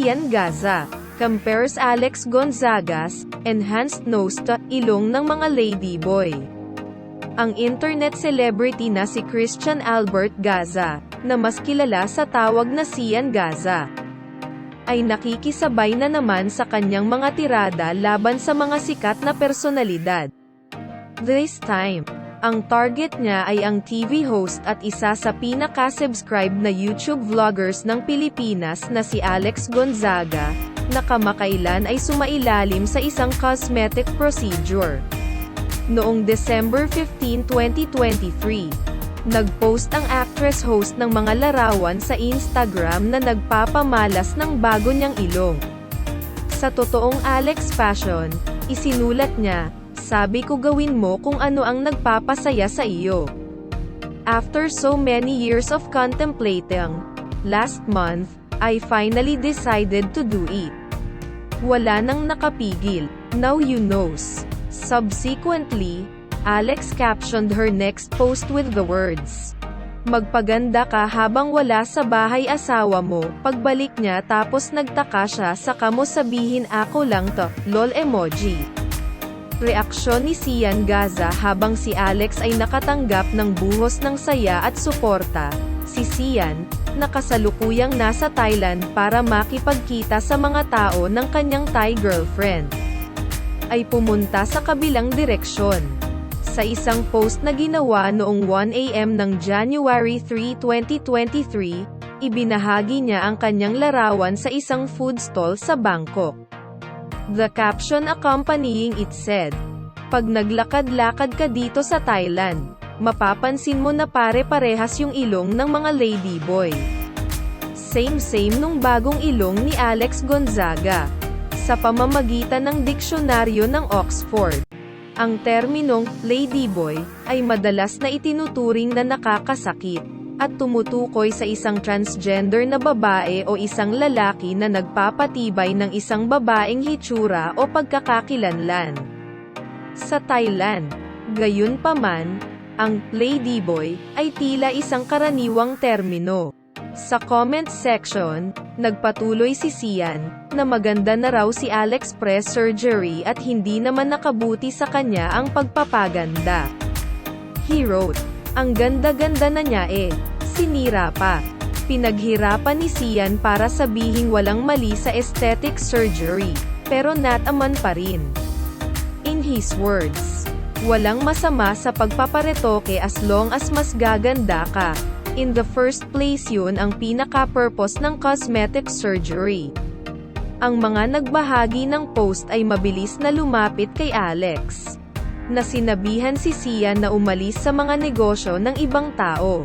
Sian Gaza, compares Alex Gonzaga's enhanced nose to ilong ng mga ladyboy. Ang internet celebrity na si Christian Albert Gaza, na mas kilala sa tawag na Sian Gaza, ay nakikisabay na naman sa kanyang mga tirada laban sa mga sikat na personalidad. This time, ang target niya ay ang TV host at isa sa pinaka-subscribe na YouTube vloggers ng Pilipinas na si Alex Gonzaga, na kamakailan ay sumailalim sa isang cosmetic procedure. Noong December 15, 2023, nag-post ang actress-host ng mga larawan sa Instagram na nagpapamalas ng bago niyang ilong. Sa totoong Alex fashion, isinulat niya, "Sabi ko gawin mo kung ano ang nagpapasaya sa iyo. After so many years of contemplating, last month, I finally decided to do it. Wala nang nakapigil, now you knows." Subsequently, Alex captioned her next post with the words, "Magpaganda ka habang wala sa bahay asawa mo." Pagbalik niya tapos nagtaka siya saka mo sabihin ako lang to, lol emoji. Reaksyon ni Sian Gaza habang si Alex ay nakatanggap ng buhos ng saya at suporta. Si Sian, na kasalukuyang nasa Thailand para makipagkita sa mga tao ng kanyang Thai girlfriend, ay pumunta sa kabilang direksyon. Sa isang post na ginawa noong 1 AM ng January 3, 2023, ibinahagi niya ang kanyang larawan sa isang food stall sa Bangkok. The caption accompanying it said, "Pag naglakad-lakad ka dito sa Thailand, mapapansin mo na pare-parehas yung ilong ng mga ladyboy." Same nung bagong ilong ni Alex Gonzaga. Sa pamamagitan ng diksyonaryo ng Oxford, ang terminong ladyboy ay madalas na itinuturing na nakakasakit at tumutukoy sa isang transgender na babae o isang lalaki na nagpapatibay ng isang babaeng hitsura o pagkakakilanlan. Sa Thailand, gayunpaman, ang ladyboy ay tila isang karaniwang termino. Sa comment section, nagpatuloy si Sian, na maganda na raw si Alex pre-surgery at hindi naman nakabuti sa kanya ang pagpapaganda. He wrote, "Ang ganda-ganda na niya sinira pa." Pinaghirapan ni Sian para sabihing walang mali sa aesthetic surgery, pero nataman pa rin. In his words, "Walang masama sa pagpaparetoke as long as mas gaganda ka. In the first place yun ang pinaka-purpose ng cosmetic surgery." Ang mga nagbahagi ng post ay mabilis na lumapit kay Alex, na sinabihan si Sian na umalis sa mga negosyo ng ibang tao.